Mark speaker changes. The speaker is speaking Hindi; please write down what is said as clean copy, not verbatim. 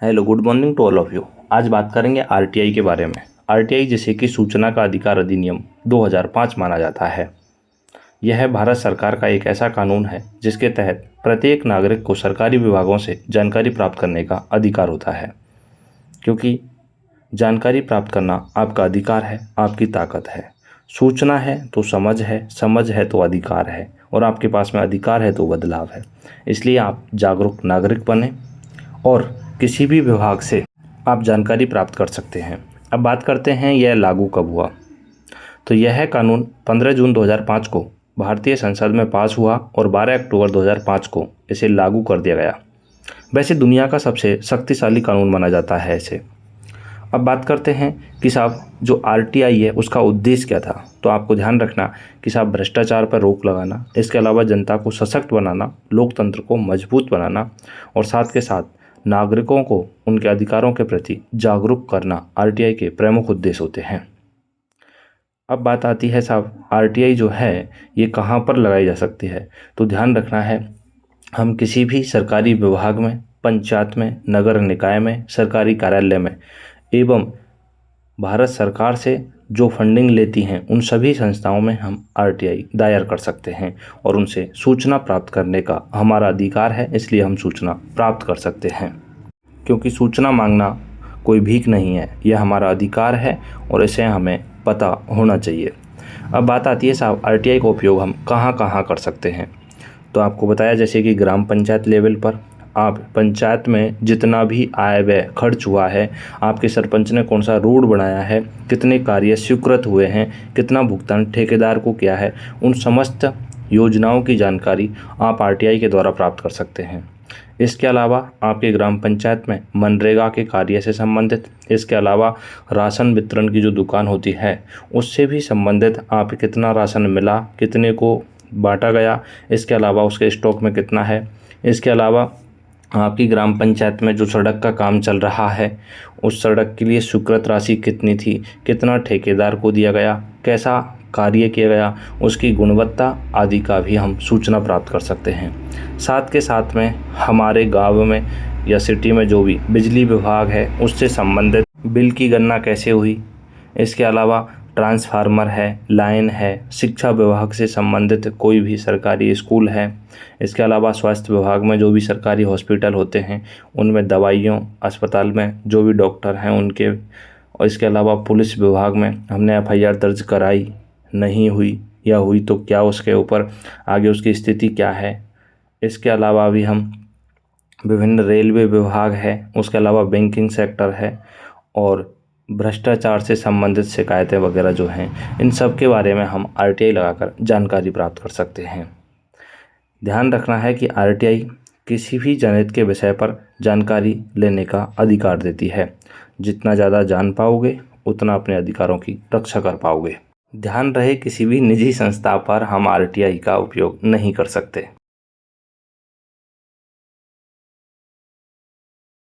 Speaker 1: Hello, good morning to all of you. आज बात करेंगे आरटीआई के बारे में। आरटीआई जिसे कि सूचना का अधिकार अधिनियम 2005 माना जाता है। यह भारत सरकार का एक ऐसा कानून है जिसके तहत प्रत्येक नागरिक को सरकारी विभागों से जानकारी प्राप्त करने का अधिकार होता है, क्योंकि जानकारी प्राप्त करना आपका अधिकार है, आपकी ताकत है। सूचना है तो समझ है, समझ है तो अधिकार है, और आपके पास में अधिकार है तो बदलाव है। इसलिए आप जागरूक नागरिक बने और किसी भी विभाग से आप जानकारी प्राप्त कर सकते हैं। अब बात करते हैं यह लागू कब हुआ। तो यह कानून 15 जून 2005 को भारतीय संसद में पास हुआ और 12 अक्टूबर 2005 को इसे लागू कर दिया गया। वैसे दुनिया का सबसे शक्तिशाली कानून माना जाता है इसे। अब बात करते हैं कि साहब जो आरटीआई है उसका उद्देश्य क्या था। तो आपको ध्यान रखना कि साहब भ्रष्टाचार पर रोक लगाना, इसके अलावा जनता को सशक्त बनाना, लोकतंत्र को मजबूत बनाना और साथ के साथ नागरिकों को उनके अधिकारों के प्रति जागरूक करना आरटीआई के प्रमुख उद्देश्य होते हैं। अब बात आती है साहब आरटीआई जो है ये कहाँ पर लगाई जा सकती है। तो ध्यान रखना है, हम किसी भी सरकारी विभाग में, पंचायत में, नगर निकाय में, सरकारी कार्यालय में एवं भारत सरकार से जो फंडिंग लेती हैं उन सभी संस्थाओं में हम आरटीआई दायर कर सकते हैं और उनसे सूचना प्राप्त करने का हमारा अधिकार है। इसलिए हम सूचना प्राप्त कर सकते हैं, क्योंकि सूचना मांगना कोई भीख नहीं है, यह हमारा अधिकार है और इसे हमें पता होना चाहिए। अब बात आती है साहब आरटीआई का उपयोग हम कहाँ कहाँ कर सकते हैं। तो आपको बताया जैसे कि ग्राम पंचायत लेवल पर आप पंचायत में जितना भी आय व्यय खर्च हुआ है, आपके सरपंच ने कौन सा रोड बनाया है, कितने कार्य स्वीकृत हुए हैं, कितना भुगतान ठेकेदार को किया है, उन समस्त योजनाओं की जानकारी आप आरटीआई के द्वारा प्राप्त कर सकते हैं। इसके अलावा आपके ग्राम पंचायत में मनरेगा के कार्य से संबंधित, इसके अलावा राशन वितरण की जो दुकान होती है उससे भी संबंधित आप कितना राशन मिला, कितने को बांटा गया, इसके अलावा उसके स्टॉक में कितना है, इसके अलावा आपकी ग्राम पंचायत में जो सड़क का काम चल रहा है उस सड़क के लिए स्वीकृत राशि कितनी थी, कितना ठेकेदार को दिया गया, कैसा कार्य किया गया, उसकी गुणवत्ता आदि का भी हम सूचना प्राप्त कर सकते हैं। साथ के साथ में हमारे गांव में या सिटी में जो भी बिजली विभाग है उससे संबंधित बिल की गणना कैसे हुई, इसके अलावा ट्रांसफार्मर है, लाइन है, शिक्षा विभाग से संबंधित कोई भी सरकारी स्कूल है, इसके अलावा स्वास्थ्य विभाग में जो भी सरकारी हॉस्पिटल होते हैं उनमें दवाइयों, अस्पताल में जो भी डॉक्टर हैं उनके, और इसके अलावा पुलिस विभाग में हमने एफआईआर दर्ज कराई, नहीं हुई या हुई तो क्या उसके ऊपर आगे उसकी स्थिति क्या है। इसके अलावा भी हम विभिन्न रेलवे विभाग है, उसके अलावा बैंकिंग सेक्टर है और भ्रष्टाचार से संबंधित शिकायतें वगैरह जो हैं, इन सब के बारे में हम आरटीआई लगाकर जानकारी प्राप्त कर सकते हैं। ध्यान रखना है कि आरटीआई किसी भी जनहित के विषय पर जानकारी लेने का अधिकार देती है। जितना ज़्यादा जान पाओगे उतना अपने अधिकारों की रक्षा कर पाओगे। ध्यान रहे किसी भी निजी संस्था पर हम आरटीआई का उपयोग नहीं कर सकते।